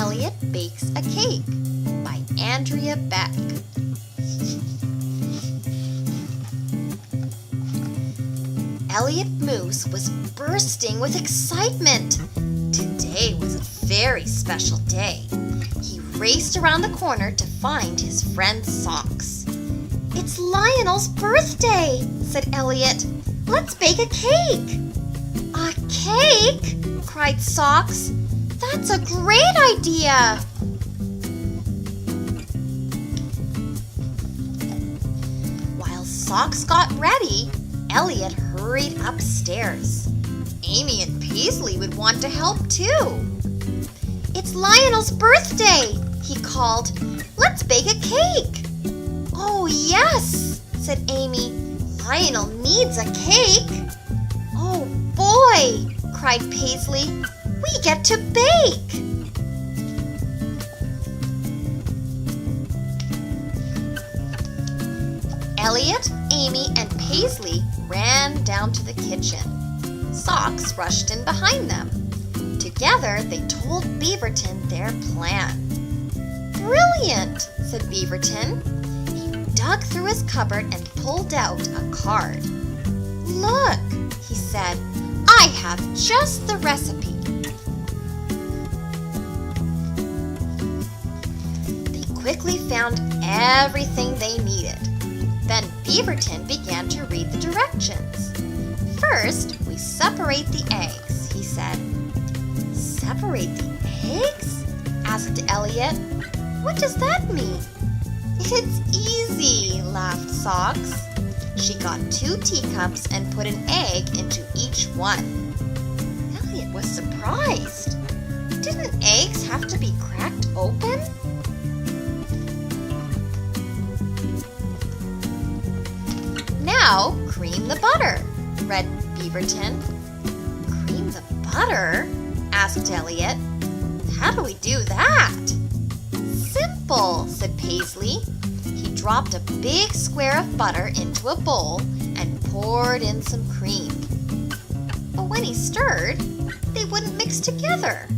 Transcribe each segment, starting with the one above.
Elliot Bakes a Cake by Andrea Beck. Elliot Moose was bursting with excitement. Today was a very special day. He raced around the corner to find his friend's socks. "It's Lionel's birthday," said Elliot. "Let's bake a cake." "A cake?" cried Socks. "That's a great idea." While Socks got ready, Elliot hurried upstairs. Amy and Paisley would want to help too. "It's Lionel's birthday," he called. "Let's bake a cake." "Oh yes," said Amy. "Lionel needs a cake." "Oh boy," cried Paisley. "We get to bake." Elliot, Amy, and Paisley ran down to the kitchen. Socks rushed in behind them. Together, they told Beaverton their plan. "Brilliant," said Beaverton. He dug through his cupboard and pulled out a card. "Look," he said, "I have just the recipe." They quickly found everything they needed. Then Beaverton began to read the directions. "First, we separate the eggs," he said. "Separate the eggs?" asked Elliot. "What does that mean?" "It's easy," laughed Socks. She got 2 teacups and put an egg into each one. Elliot was surprised. Didn't eggs have to be cracked open? "Now cream the butter," read Beaverton. "Cream the butter?" asked Elliot. "How do we do that?" "Simple," said Paisley. He dropped a big square of butter into a bowl and poured in some cream. But when he stirred, they wouldn't mix together.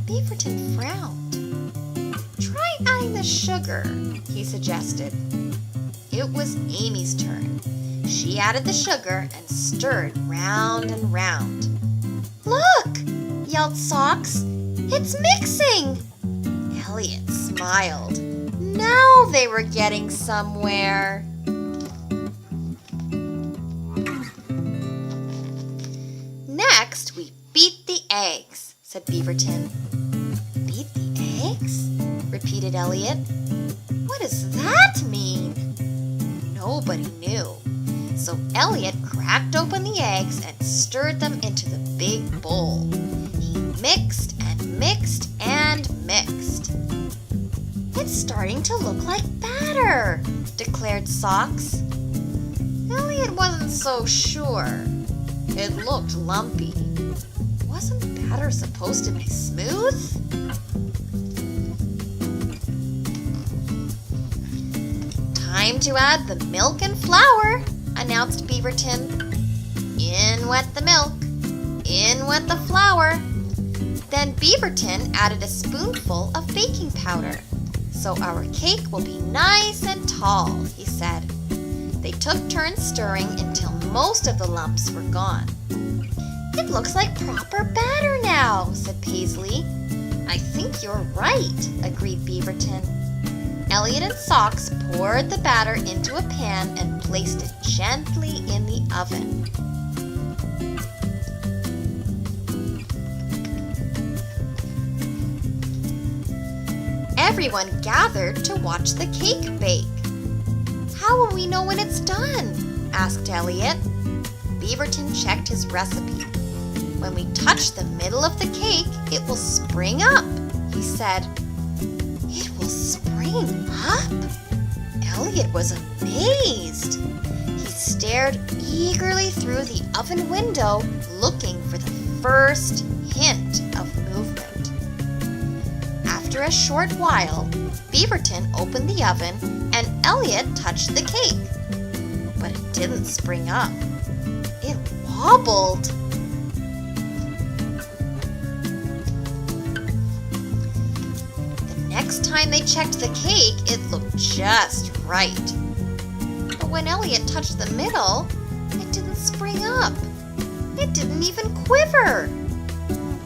Beaverton frowned. "Try adding the sugar," he suggested. It was Amy's turn. She added the sugar and stirred round and round. "Look!" yelled Socks. "It's mixing!" Elliot smiled. Now they were getting somewhere. "Next, we beat the eggs," said Beaverton. "Beat the eggs?" repeated Elliot. "What does that mean?" Nobody knew. So Elliot cracked open the eggs and stirred them into the big bowl. He mixed and mixed and mixed. "It's starting to look like batter," declared Socks. Elliot wasn't so sure. It looked lumpy. Wasn't batter supposed to be smooth? "Time to add the milk and flour," announced Beaverton. In went the milk. In went the flour. Then Beaverton added a spoonful of baking powder. "So our cake will be nice and tall," he said. They took turns stirring until most of the lumps were gone. "It looks like proper batter now," said Paisley. "I think you're right," agreed Beaverton. Elliot and Socks poured the batter into a pan and placed it gently in the oven. Everyone gathered to watch the cake bake. "How will we know when it's done?" asked Elliot. Beaverton checked his recipe. "When we touch the middle of the cake, it will spring up," he said. "It will spring up?" Elliot was amazed. He stared eagerly through the oven window, looking for the first hint of movement. After a short while, Beaverton opened the oven and Elliot touched the cake. But it didn't spring up. It wobbled. next time they checked the cake, it looked just right. But when Elliot touched the middle, it didn't spring up. It didn't even quiver.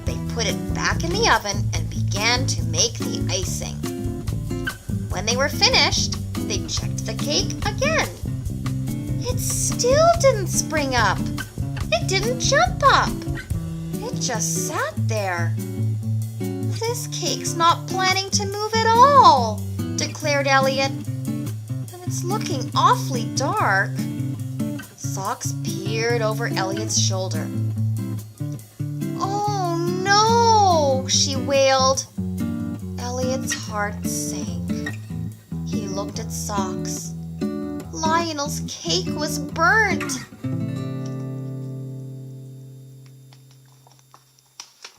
They put it back in the oven and began to make the icing. When they were finished, they checked the cake again. It still didn't spring up. It didn't jump up. It just sat there. This cake's not planning to move at all, declared Elliot. And it's looking awfully dark. Socks peered over Elliot's shoulder. Oh no, she wailed. Elliot's heart sank. He looked at Socks. Lionel's cake was burnt.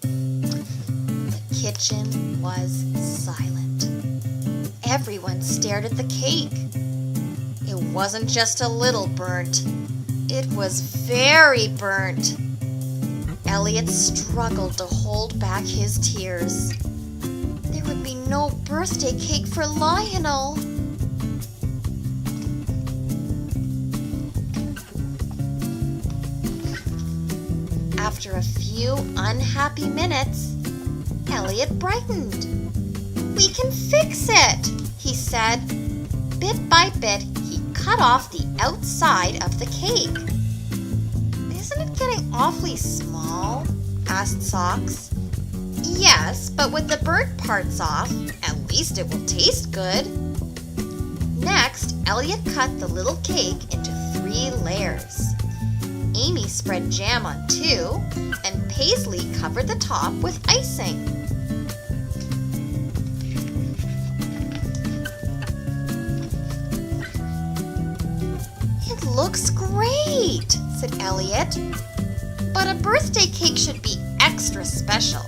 The kitchen was silent. Everyone stared at the cake. It wasn't just a little burnt. It was very burnt. Elliot struggled to hold back his tears. There would be no birthday cake for Lionel. After a few unhappy minutes, Elliot brightened. "We can fix it," he said. Bit by bit, he cut off the outside of the cake. "Isn't it getting awfully small?" asked Socks. "Yes, but with the burnt parts off, at least it will taste good." Next, Elliot cut the little cake into 3 layers. Amy spread jam on 2, and Paisley covered the top with icing. "It looks great," said Elliot. "But a birthday cake should be extra special."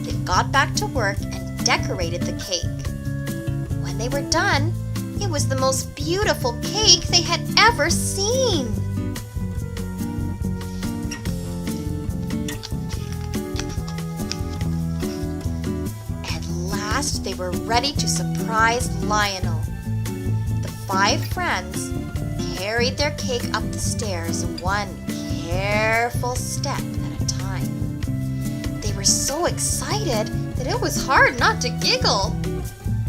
They got back to work and decorated the cake. When they were done, it was the most beautiful cake they had ever seen. They were ready to surprise Lionel. The 5 friends carried their cake up the stairs, one careful step at a time. They were so excited that it was hard not to giggle.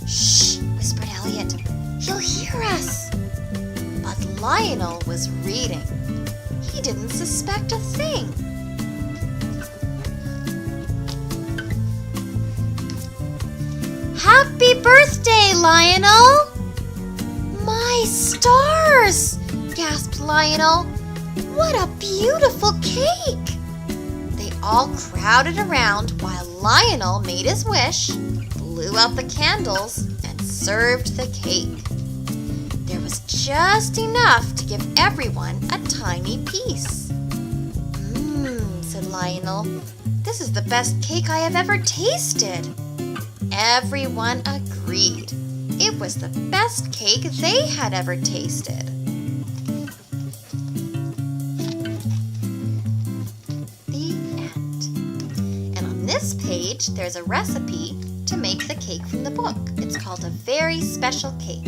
"Shh," whispered Elliot. "He'll hear us." But Lionel was reading. He didn't suspect a thing. "Happy birthday, Lionel!" "My stars!" gasped Lionel. "What a beautiful cake!" They all crowded around while Lionel made his wish, blew out the candles, and served the cake. There was just enough to give everyone a tiny piece. Said Lionel. "This is the best cake I have ever tasted." Everyone agreed. It was the best cake they had ever tasted. The end. And on this page, there's a recipe to make the cake from the book. It's called A Very Special Cake.